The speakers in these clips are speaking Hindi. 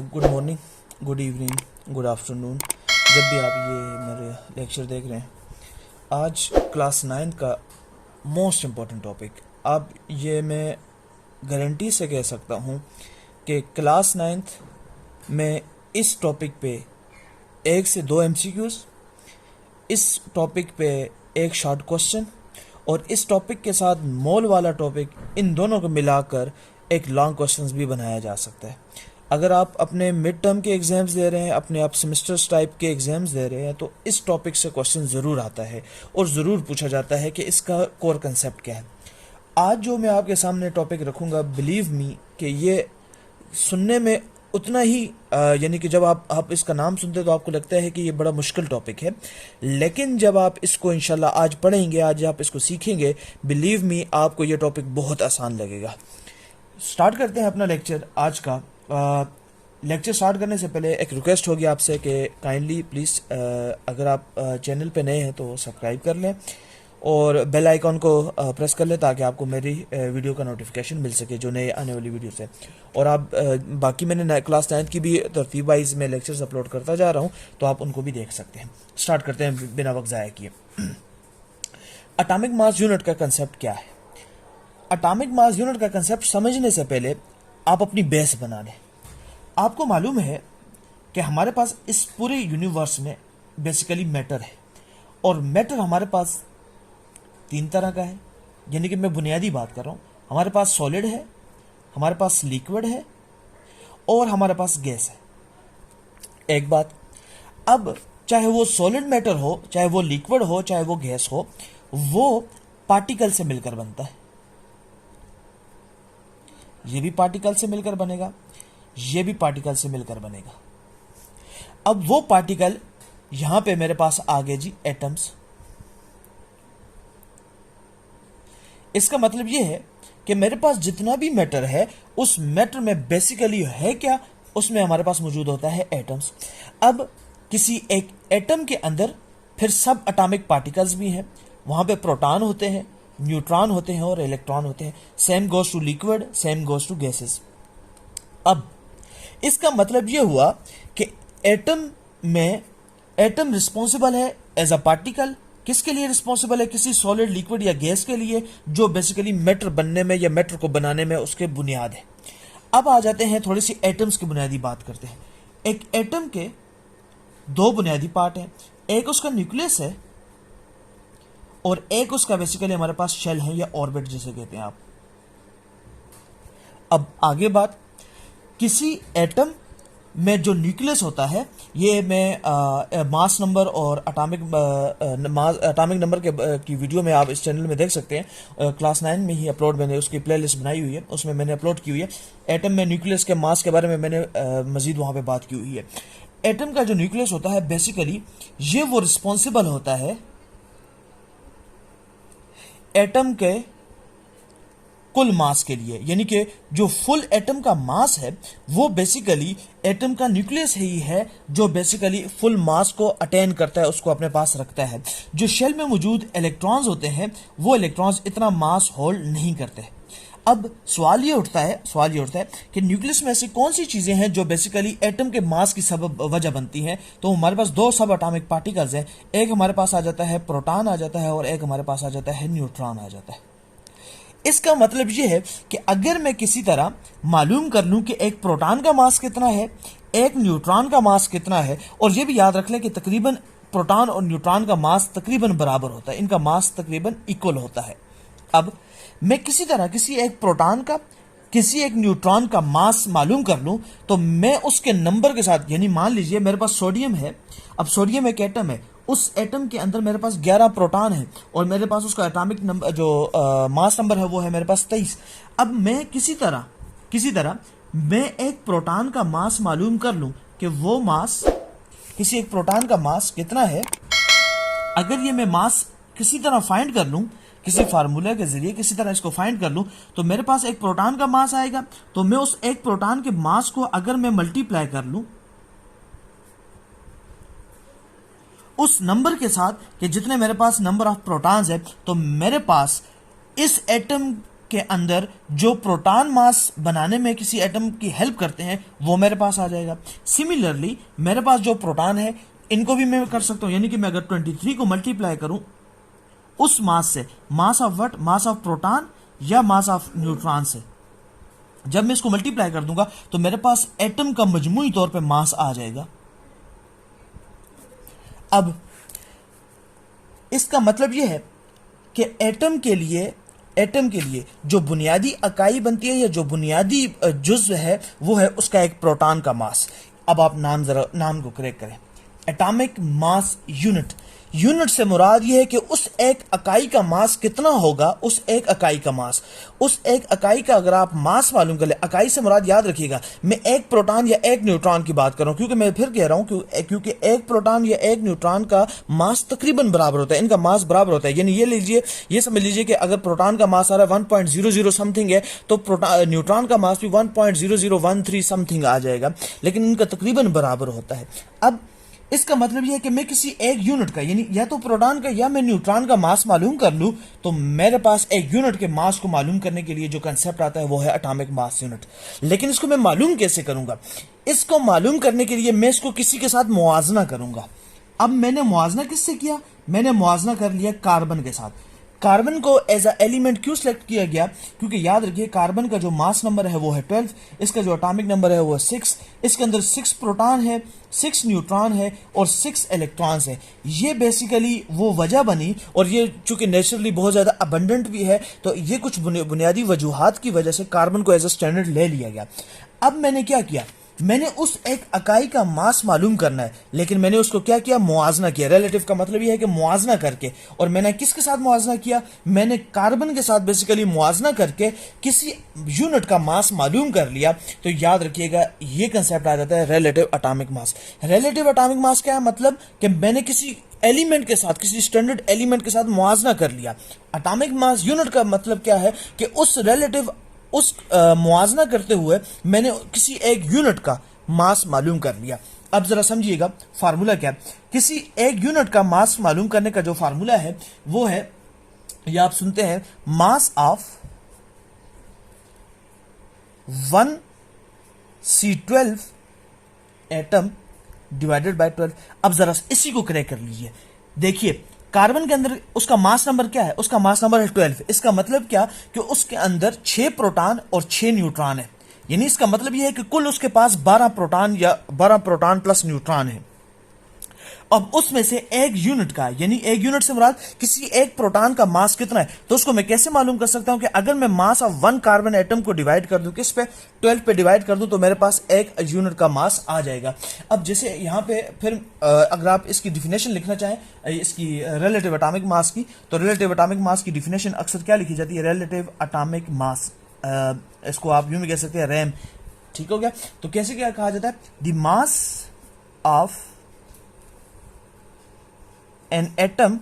Good morning, good evening, good afternoon, जब भी आप ये मेरे लेक्चर देख रहे हैं। आज क्लास 9 का मोस्ट इम्पॉर्टेंट टॉपिक, अब ये मैं गारंटी से कह सकता हूँ कि क्लास 9th में इस टॉपिक पे 1 से 2 MCQs, इस टॉपिक पे एक शॉर्ट क्वेश्चन और इस टॉपिक के साथ मोल वाला टॉपिक, इन दोनों को मिलाकर एक लॉन्ग क्वेश्चंस भी बनाया जा सकता है। अगर आप अपने मिड टर्म के एग्ज़ाम्स दे रहे हैं, अपने आप सेमेस्टर्स टाइप के एग्ज़ाम्स दे रहे हैं, तो इस टॉपिक से क्वेश्चन ज़रूर आता है और ज़रूर पूछा जाता है कि इसका कोर कंसेप्ट क्या है। आज जो मैं आपके सामने टॉपिक रखूँगा, बिलीव मी कि ये सुनने में उतना ही यानी कि जब आप इसका नाम सुनते तो आपको लगता है कि ये बड़ा मुश्किल टॉपिक है, लेकिन जब आप इसको इंशाल्लाह आज पढ़ेंगे, आज आप इसको सीखेंगे, बिलीव मी आपको ये टॉपिक बहुत आसान लगेगा। स्टार्ट करते हैं अपना लेक्चर आज का। लेक्चर स्टार्ट करने से पहले एक रिक्वेस्ट होगी आपसे कि काइंडली प्लीज़ अगर आप चैनल पे नए हैं तो सब्सक्राइब कर लें और बेल आइकॉन को प्रेस कर लें ताकि आपको मेरी वीडियो का नोटिफिकेशन मिल सके जो नए आने वाली वीडियो से। और आप बाकी मैंने क्लास 9 की भी तरतीब वाइज में लेक्चर्स अपलोड करता जा रहा हूँ, तो आप उनको भी देख सकते हैं। स्टार्ट करते हैं बिना वक्त ज़ाया किए। एटॉमिक मास यूनिट का कंसेप्ट क्या है? एटॉमिक मास यूनिट का कंसेप्ट समझने से पहले आप अपनी बेस बना लें। आपको मालूम है कि हमारे पास इस पूरे यूनिवर्स में बेसिकली मैटर है, और मैटर हमारे पास 3 तरह का है। यानी कि मैं बुनियादी बात कर रहा हूँ। हमारे पास सॉलिड है, हमारे पास लिक्विड है और हमारे पास गैस है। एक बात, अब चाहे वो सॉलिड मैटर हो, चाहे वो लिक्विड हो, चाहे वो गैस हो, वो पार्टिकल से मिलकर बनता है। ये भी पार्टिकल से मिलकर बनेगा, ये भी पार्टिकल से मिलकर बनेगा। अब वो पार्टिकल यहां पे मेरे पास आ गए जी, एटम्स। इसका मतलब ये है कि मेरे पास जितना भी मैटर है, उस मैटर में बेसिकली है क्या, उसमें हमारे पास मौजूद होता है एटम्स। अब किसी एक एटम के अंदर फिर सब एटॉमिक पार्टिकल्स भी हैं। वहां पे प्रोटॉन होते हैं, न्यूट्रॉन होते हैं और इलेक्ट्रॉन होते हैं। Same goes to liquid, same goes to gases. अब इसका मतलब यह हुआ कि एटम में एटम रिस्पॉन्सिबल है एज अ पार्टिकल। किसके लिए रिस्पॉन्सिबल है? किसी सॉलिड, लिक्विड या गैस के लिए, जो बेसिकली मैटर बनने में या मैटर को बनाने में उसके बुनियाद है। अब आ जाते हैं, थोड़ी सी एटम्स की बुनियादी बात करते हैं। एक एटम के 2 बुनियादी पार्ट हैं। एक उसका न्यूक्लियस है और एक उसका बेसिकली हमारे पास शेल है या ऑर्बिट जिसे कहते हैं आप। अब आगे बात, किसी एटम में जो न्यूक्लियस होता है, ये मैं मास नंबर और एटॉमिक नंबर की वीडियो में आप इस चैनल में देख सकते हैं। क्लास 9 में ही अपलोड, मैंने उसकी प्लेलिस्ट बनाई हुई है, उसमें मैंने अपलोड की हुई है। एटम में न्यूक्लियस के मास के बारे में मैंने मजीद वहां पे बात की हुई है। एटम का जो न्यूक्लियस होता है, बेसिकली ये वो रिस्पॉन्सिबल होता है एटम के कुल मास के लिए। यानी कि जो फुल एटम का मास है, वो बेसिकली एटम का न्यूक्लियस ही है जो बेसिकली फुल मास को अटेन करता है, उसको अपने पास रखता है। जो शेल में मौजूद इलेक्ट्रॉन्स होते हैं, वो इलेक्ट्रॉन्स इतना मास होल्ड नहीं करते। अब सवाल ये उठता है कि न्यूक्लियस में ऐसी कौन सी चीजें हैं जो बेसिकली एटम के मास की सबब वजह बनती हैं। तो हमारे पास 2 सब एटॉमिक पार्टिकल्स हैं। एक हमारे पास आ जाता है प्रोटॉन आ जाता है और एक हमारे पास आ जाता है न्यूट्रॉन आ जाता है। इसका मतलब यह है कि अगर मैं किसी तरह मालूम कर लूं कि एक प्रोटॉन का मास कितना है, एक न्यूट्रॉन का मास कितना है, और यह भी याद रख लें कि तकरीबन प्रोटॉन और न्यूट्रॉन का मास तकरीबन बराबर होता है, इनका मास तकरीबन इक्वल होता है। अब मैं किसी तरह किसी एक प्रोटॉन का, किसी एक न्यूट्रॉन का मास मालूम कर लूं, तो मैं उसके नंबर के साथ, यानी मान लीजिए मेरे पास सोडियम है। अब सोडियम एक एटम है, उस एटम के अंदर मेरे पास 11 प्रोटॉन है और मेरे पास उसका एटॉमिक नंबर जो मास नंबर है वो है मेरे पास 23। अब मैं किसी तरह मैं एक प्रोटॉन का मास मालूम कर लूं कि वो मास, किसी एक प्रोटॉन का मास कितना है। अगर ये मैं मास किसी तरह फाइंड कर लूं, किसी फार्मूले के जरिए किसी तरह इसको फाइंड कर लूं, तो मेरे पास एक प्रोटॉन का मास आएगा। तो मैं उस एक प्रोटॉन के मास को अगर मैं मल्टीप्लाई कर लूं उस नंबर के साथ कि जितने मेरे पास नंबर ऑफ प्रोटॉन्स है, तो मेरे पास इस एटम के अंदर जो प्रोटॉन मास बनाने में किसी एटम की हेल्प करते हैं वो मेरे पास आ जाएगा। सिमिलरली मेरे पास जो प्रोटॉन है इनको भी मैं कर सकता हूं, यानी कि मैं अगर 23 को मल्टीप्लाई करूं उस मास से, mass of what, mass of proton या मास ऑफ न्यूट्रॉन से, जब मैं इसको मल्टीप्लाई कर दूंगा तो मेरे पास एटम का मजमूई तौर पे मास आ जाएगा। अब इसका मतलब यह है कि एटम के लिए जो बुनियादी इकाई बनती है या जो बुनियादी जुज़्व है वो है उसका एक प्रोटॉन का मास। अब आप नाम को करेक्ट करें, एटॉमिक मास यूनिट। यूनिट से मुराद ये है कि उस एक इकाई का मास कितना होगा, उस एक इकाई का मास, उस एक इकाई का अगर आप मास मालूम कर ले, इकाई से मुराद याद रखिएगा मैं एक प्रोटॉन या एक न्यूट्रॉन की बात कर रहा हूं, क्योंकि मैं फिर कह रहा हूं क्योंकि एक प्रोटॉन या एक न्यूट्रॉन का मास तकरीबन बराबर होता है, इनका मास बराबर होता है। यानी ये समझ लीजिए कि अगर प्रोटॉन का मास आ रहा है 1.00 समथिंग है तो न्यूट्रॉन का मास भी 1.0013 समथिंग आ जाएगा, लेकिन इनका तकरीबन बराबर होता है। अब इसका मतलब यह है कि मैं किसी एक यूनिट का, यानी या तो प्रोटॉन का या मैं न्यूट्रॉन का मास मालूम कर लूं तो मेरे पास एक यूनिट के मास को मालूम करने के लिए जो कंसेप्ट आता है वो है एटॉमिक मास यूनिट। लेकिन इसको मैं मालूम कैसे करूंगा? इसको मालूम करने के लिए मैं इसको किसी के साथ मुआवजा करूंगा। अब मैंने मुआवजा किससे किया? मैंने मुआवजा कर लिया कार्बन के साथ। कार्बन को एज अ एलिमेंट क्यों सिलेक्ट किया गया? क्योंकि याद रखिए कार्बन का जो मास नंबर है वो है 12, इसका जो एटॉमिक नंबर है वो है 6, इसके अंदर 6 प्रोटॉन है, 6 न्यूट्रॉन है और 6 इलेक्ट्रॉन्स है। ये बेसिकली वो वजह बनी, और ये चूंकि नेचुरली बहुत ज़्यादा अबंडेंट भी है तो ये कुछ बुनियादी वजूहात की वजह से कार्बन को एज अ स्टैंडर्ड ले लिया गया। अब मैंने क्या किया? मैंने उस एक इकाई का मास मालूम करना है, लेकिन मैंने उसको क्या किया? मुआवजा किया। रिलेटिव का मतलब यह है कि मुआवजा करके। और मैंने किसके साथ मुआवजा किया? मैंने कार्बन के साथ बेसिकली मुआवजा करके किसी यूनिट का मास मालूम कर लिया। तो याद रखिएगा ये कंसेप्ट आ जाता है relative atomic mass. Relative atomic mass क्या है? मतलब कि मैंने किसी एलिमेंट के साथ, किसी स्टैंडर्ड एलिमेंट के साथ मुआवजा कर लिया। एटॉमिक मास यूनिट का मतलब क्या है कि उस मुआवजा करते हुए मैंने किसी एक यूनिट का मास मालूम कर लिया। अब जरा समझिएगा फार्मूला क्या है। किसी एक यूनिट का मास मालूम करने का जो फार्मूला है वो है, या आप सुनते हैं, mass of 1C12 atom divided by 12। अब जरा इसी को करेक्ट कर लीजिए। देखिए कार्बन के अंदर उसका मास नंबर क्या है? उसका मास नंबर है 12। इसका मतलब क्या कि उसके अंदर 6 प्रोटॉन और 6 न्यूट्रॉन है। यानी इसका मतलब यह है कि कुल उसके पास 12 प्रोटॉन या 12 प्रोटॉन प्लस न्यूट्रॉन है। अब उसमें से एक यूनिट का, यानी एक यूनिट से मुराद किसी एक प्रोटॉन का मास कितना है, तो उसको मैं कैसे मालूम कर सकता हूं कि अगर मैं मास ऑफ 1 कार्बन एटम को डिवाइड कर दूं, किस पे? 12 पे डिवाइड कर दूं, तो मेरे पास एक यूनिट का मास आ जाएगा। अब जैसे यहां पे फिर अगर आप इसकी डिफिनेशन लिखना चाहें इसकी रिलेटिव एटॉमिक मास की, तो रिलेटिव एटॉमिक मास की डिफिनेशन अक्सर क्या लिखी जाती है? Relative atomic mass. इसको आप यूं भी कह सकते हैं रैम। ठीक हो गया? तो कैसे क्या कहा जाता है? The mass of an atom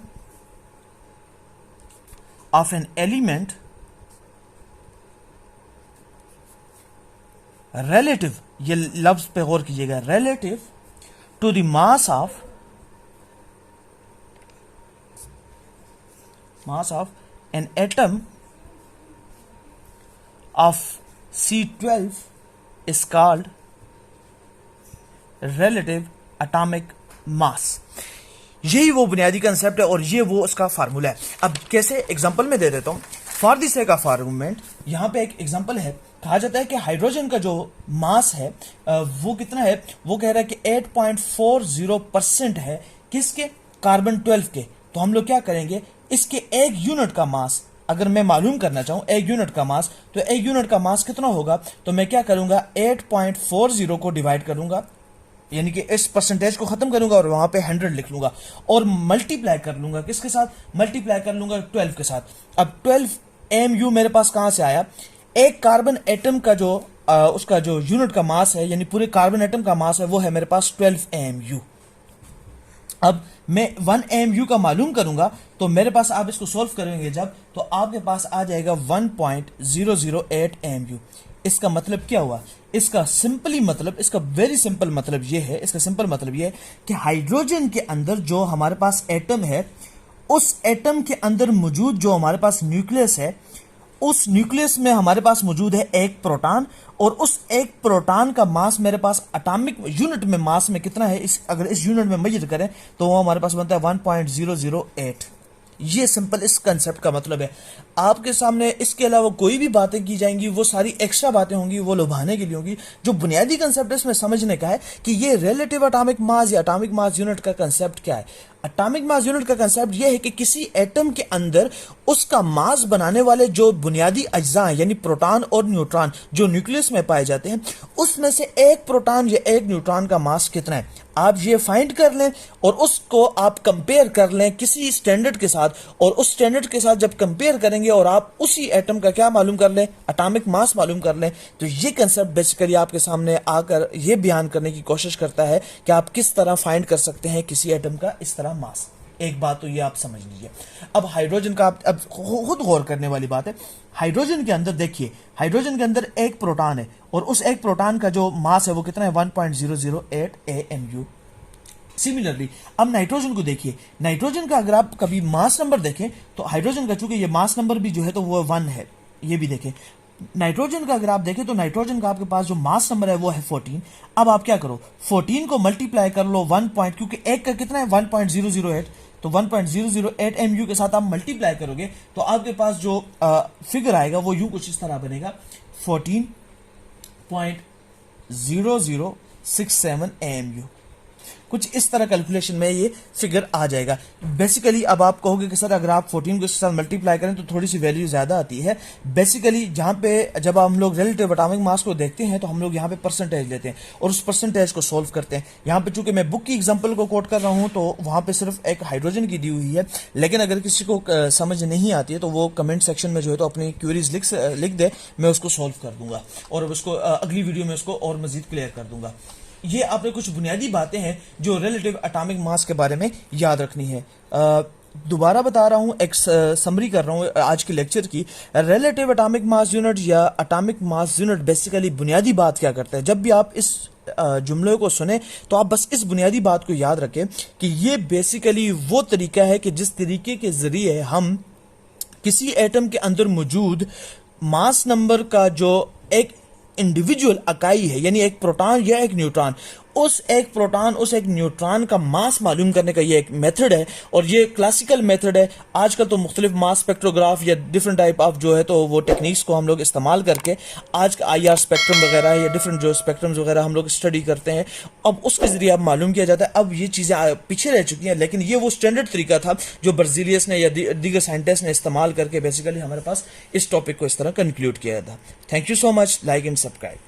of an element relative, ये लफ्ज पे गौर कीजिएगा, relative to the mass of an atom of C12 is called relative atomic mass। यही वो बुनियादी कंसेप्ट है और ये वो उसका फार्मूला है। अब कैसे? एग्जांपल में दे देता हूं। For the sake of argument यहां पे एक एग्जांपल है। कहा जाता है कि हाइड्रोजन का जो मास है वो कितना है? वो कह रहा है कि 8.40% है। किसके? कार्बन 12 के। तो हम लोग क्या करेंगे? इसके एक यूनिट का मास अगर मैं मालूम करना चाहूं, एक यूनिट का मास, तो एक यूनिट का मास कितना होगा? तो मैं क्या करूंगा? 8.40 को डिवाइड करूंगा, यानी कि इस परसेंटेज को खत्म करूंगा और वहां पे 100 लिख लूंगा और मल्टीप्लाई कर लूंगा। किसके साथ? मल्टीप्लाई कर लूंगा 12 के साथ। अब 12 AMU मेरे पास कहां से आया? एक कार्बन एटम का जो उसका जो यूनिट का मास है, यानी पूरे कार्बन एटम का मास है, वो है मेरे पास 12 AMU। अब मैं 1 AMU का मालूम करूंगा तो मेरे पास, आप इसको सोल्व करेंगे जब, तो आपके पास आ जाएगा 1.008 AMU। इसका मतलब क्या हुआ? इसका सिंपली मतलब, इसका वेरी सिंपल मतलब ये है, इसका सिंपल मतलब ये है कि हाइड्रोजन के अंदर जो हमारे पास एटम है, उस एटम के अंदर मौजूद जो हमारे पास न्यूक्लियस है, उस न्यूक्लियस में हमारे पास मौजूद है एक प्रोटॉन, और उस एक प्रोटॉन का मास मेरे पास एटॉमिक यूनिट में मास में कितना है, अगर इस यूनिट में मेजर करें तो वो हमारे पास बनता है 1.008। ये सिंपल इस कंसेप्ट का मतलब है। आपके सामने इसके अलावा कोई भी बातें की जाएंगी वो सारी एक्स्ट्रा बातें होंगी, वो लुभाने के लिए होंगी। जो बुनियादी कंसेप्ट इसमें समझने का है कि ये रिलेटिव एटॉमिक मास या एटॉमिक मास यूनिट का कंसेप्ट क्या है। एटॉमिक मास यूनिट का कंसेप्ट यह है कि किसी एटम के अंदर उसका मास बनाने वाले जो बुनियादी अज्जा हैं, यानी प्रोटॉन और न्यूट्रॉन जो न्यूक्लियस में पाए जाते हैं, उसमें से एक प्रोटॉन या एक न्यूट्रॉन का मास कितना है आप ये फाइंड कर लें और उसको आप कंपेयर कर लें किसी स्टैंडर्ड के साथ, और उस स्टैंडर्ड के साथ जब कंपेयर करेंगे और आप उसी एटम का क्या मालूम कर लें, एटॉमिक मास मालूम कर लें, तो ये कंसेप्ट बेसिकली आपके सामने आकर ये बयान करने की कोशिश करता है कि आप किस तरह फाइंड कर सकते हैं किसी एटम का इस तरह मास। एक बात तो ये आप समझ लीजिए। अब हाइड्रोजन का आप अब खुद गौर करने वाली बात है। हाइड्रोजन के अंदर देखिए, हाइड्रोजन के अंदर एक प्रोटॉन है और उस एक प्रोटॉन का जो मास है वो कितना है 1.008 AMU। सिमिलरली अब नाइट्रोजन को देखिए, नाइट्रोजन का अगर आप कभी मास नंबर देखें तो हाइड्रोजन का चूंकि ये मास नंबर भी जो है तो वो 1 है, ये भी देखें। नाइट्रोजन का अगर आप देखें तो नाइट्रोजन का आपके पास जो मास नंबर है वो है 14। अब आप क्या करो, 14 को मल्टीप्लाई कर लो 1 पॉइंट, क्योंकि एक का कितना है 1.008, तो 1.008 MU के साथ आप मल्टीप्लाई करोगे तो आपके पास जो फिगर आएगा वो यूं कुछ इस तरह बनेगा 14.0067 AMU। कुछ इस तरह कैलकुलेशन में ये फिगर आ जाएगा। बेसिकली अब आप कहोगे कि सर अगर आप 14 को इसके साथ मल्टीप्लाई करें तो थोड़ी सी वैल्यू ज़्यादा आती है। बेसिकली जहाँ पे जब हम लोग रिलेटिव एटॉमिक मास को देखते हैं तो हम लोग यहाँ पे परसेंटेज लेते हैं और उस परसेंटेज को सोल्व करते हैं। यहाँ पे चूंकि मैं बुक की एग्जांपल को कोट कर रहा हूँ तो वहाँ पे सिर्फ एक हाइड्रोजन की दी हुई है, लेकिन अगर किसी को समझ नहीं आती है तो वो कमेंट सेक्शन में जो है तो अपनी क्वेरीज लिख दे, मैं उसको सोल्व कर दूंगा और उसको अगली वीडियो में उसको और मजीद क्लियर कर दूंगा। ये आपने कुछ बुनियादी बातें हैं जो रिलेटिव एटॉमिक मास के बारे में याद रखनी है। दोबारा बता रहा हूं, एक समरी कर रहा हूं आज के लेक्चर की। रिलेटिव एटॉमिक मास यूनिट या एटॉमिक मास यूनिट बेसिकली बुनियादी बात क्या करता है। जब भी आप इस जुमले को सुने तो आप बस इस बुनियादी बात को याद रखें कि ये बेसिकली वो तरीका है कि जिस तरीके के जरिए हम किसी एटम के अंदर मौजूद मास नंबर का जो एक इंडिविजुअल इकाई है, यानी एक प्रोटॉन या एक न्यूट्रॉन, उस एक प्रोटॉन उस एक न्यूट्रॉन का मास मालूम करने का ये एक मेथड है और ये क्लासिकल मेथड है। आजकल तो मुख्तलिफ मास स्पेक्ट्रोग्राफ या डिफरेंट टाइप ऑफ जो है तो वो टेक्निक्स को हम लोग इस्तेमाल करके आज का IR स्पेक्ट्रम वगैरह या डिफरेंट जो स्पेक्ट्रम्स वगैरह हम लोग स्टडी करते हैं, अब उसके जरिए अब मालूम किया जाता है। अब ये चीज़ें पीछे रह चुकी हैं, लेकिन ये वो स्टैंडर्ड तरीका था जो बर्जीलियस ने या दीगर साइंटिस्ट ने इस्तेमाल करके बेसिकली हमारे पास इस टॉपिक को इस तरह कंक्लूड किया था। Thank you so much, like and subscribe.